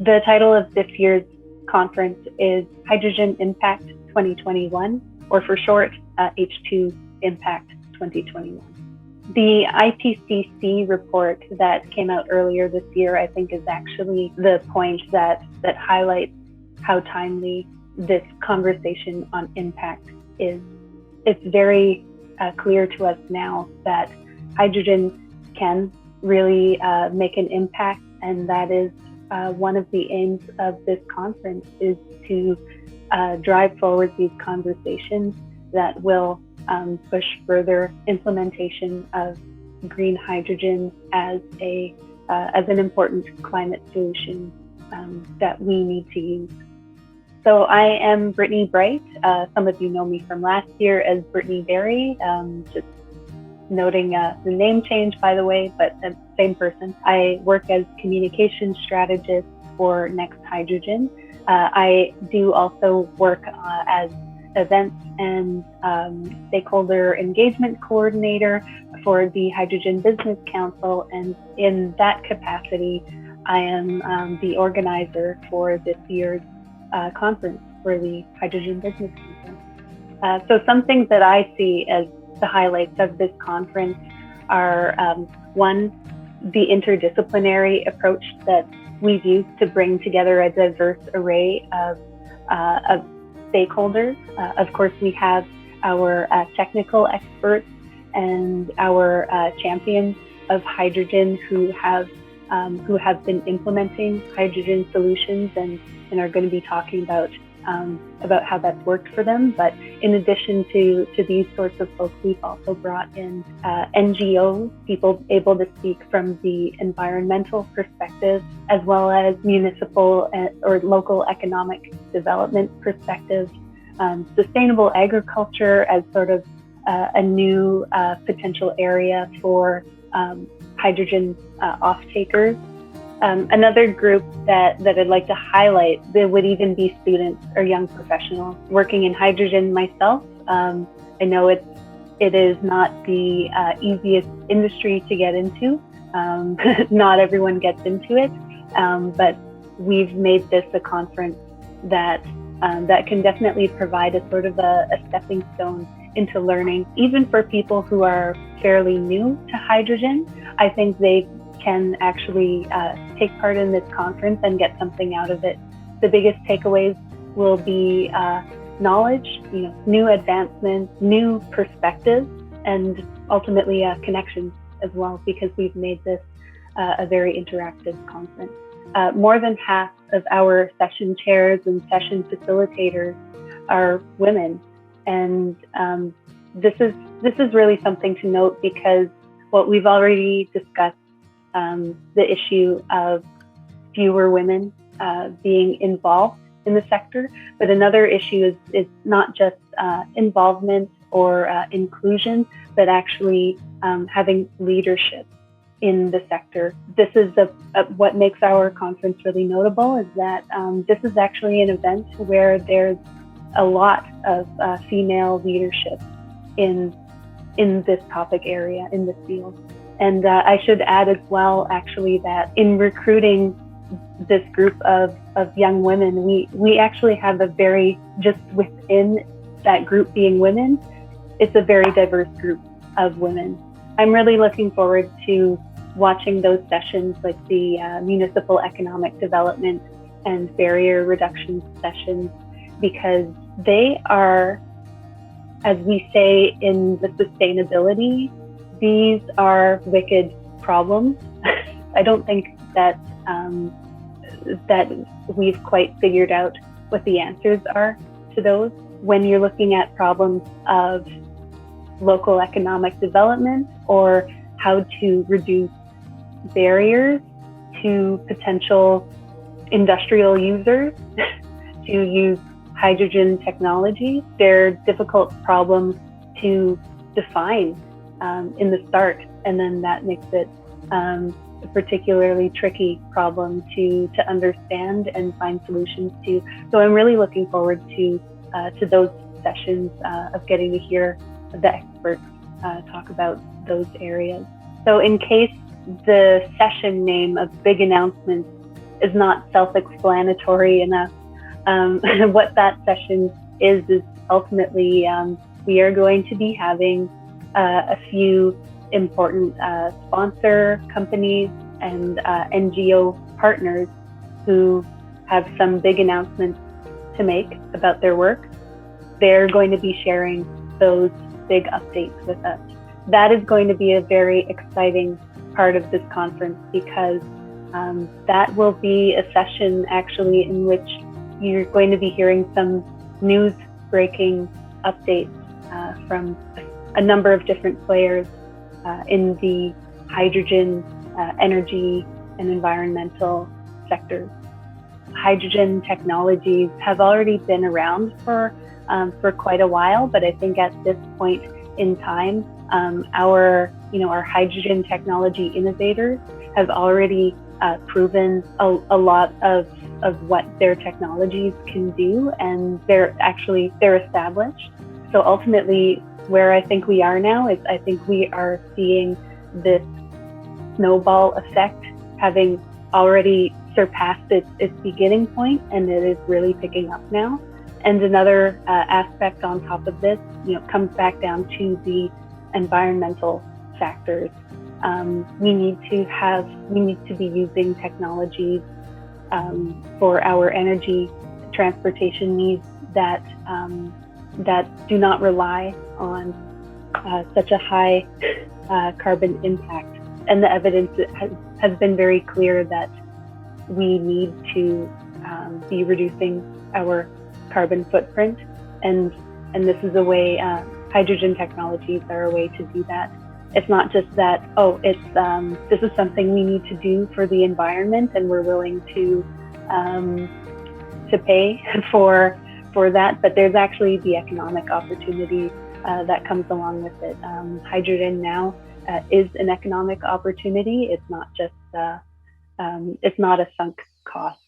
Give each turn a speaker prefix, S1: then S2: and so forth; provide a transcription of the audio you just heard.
S1: The title of this year's conference is Hydrogen Impact 2021, or for short, H2 Impact 2021. The IPCC report that came out earlier this year, I think, is actually the point that highlights how timely this conversation on impact is. It's very clear to us now that hydrogen can really make an impact, and that is one of the aims of this conference, is to drive forward these conversations that will push further implementation of green hydrogen as an important climate solution that we need to use. So I am Brittany Bright. Some of you know me from last year as Brittany Berry, just noting the name change, by the way, but the same person. I work as communication strategist for Next Hydrogen. I do also work as events and stakeholder engagement coordinator for the Hydrogen Business Council, and in that capacity, I am the organizer for this year's conference for the Hydrogen Business Council. So some things that I see as the highlights of this conference are one, the interdisciplinary approach that we've used to bring together a diverse array of stakeholders. Of course, we have our technical experts and our champions of hydrogen who have been implementing hydrogen solutions and are going to be talking about how that's worked for them. But in addition to these sorts of folks, we've also brought in NGOs, people able to speak from the environmental perspective, as well as municipal or local economic development perspective, sustainable agriculture as sort of a new potential area for hydrogen off-takers. Another group that I'd like to highlight, there would even be students or young professionals working in hydrogen myself. I know it is not the easiest industry to get into. Not everyone gets into it, but we've made this a conference that can definitely provide a sort of a stepping stone into learning. Even for people who are fairly new to hydrogen, I think they can actually take part in this conference and get something out of it. The biggest takeaways will be knowledge, new advancements, new perspectives, and ultimately connections as well, because we've made this a very interactive conference. More than half of our session chairs and session facilitators are women, and this is really something to note, because what we've already discussed, the issue of fewer women being involved in the sector, but another issue is not just involvement or inclusion, but actually having leadership in the sector. This is what makes our conference really notable, is that this is actually an event where there's a lot of female leadership in this topic area, in this field. And I should add as well, actually, that in recruiting this group of young women, we actually have just within that group being women, it's a very diverse group of women. I'm really looking forward to watching those sessions, like the municipal economic development and barrier reduction sessions, because they are, as we say in the sustainability, these are wicked problems. I don't think that we've quite figured out what the answers are to those. When you're looking at problems of local economic development, or how to reduce barriers to potential industrial users to use hydrogen technology, they're difficult problems to define in the start, and then that makes it a particularly tricky problem to understand and find solutions to. So I'm really looking forward to those sessions of getting to hear the experts talk about those areas. So in case the session name of Big Announcements is not self-explanatory enough. What that session is ultimately we are going to be having a few important sponsor companies and NGO partners who have some big announcements to make about their work. They're going to be sharing those big updates with us. That is going to be a very exciting part of this conference, because that will be a session actually in which you're going to be hearing some news breaking updates from a number of different players in the hydrogen, energy, and environmental sectors. Hydrogen technologies have already been around for quite a while, but I think at this point in time, our hydrogen technology innovators have already proven a lot of what their technologies can do, and they're established. So ultimately, where I think we are now is I think we are seeing this snowball effect having already surpassed its beginning point, and it is really picking up now. And another aspect on top of this, comes back down to the environmental factors. We need to be using technologies for our energy transportation needs that do not rely on such a high carbon impact. And the evidence has been very clear that we need to be reducing our carbon footprint, and this is a way. Hydrogen technologies are a way to do that. It's not just that this is something we need to do for the environment, and we're willing to pay for that, but there's actually the economic opportunity that comes along with it. Hydrogen now is an economic opportunity. It's not just it's not a sunk cost.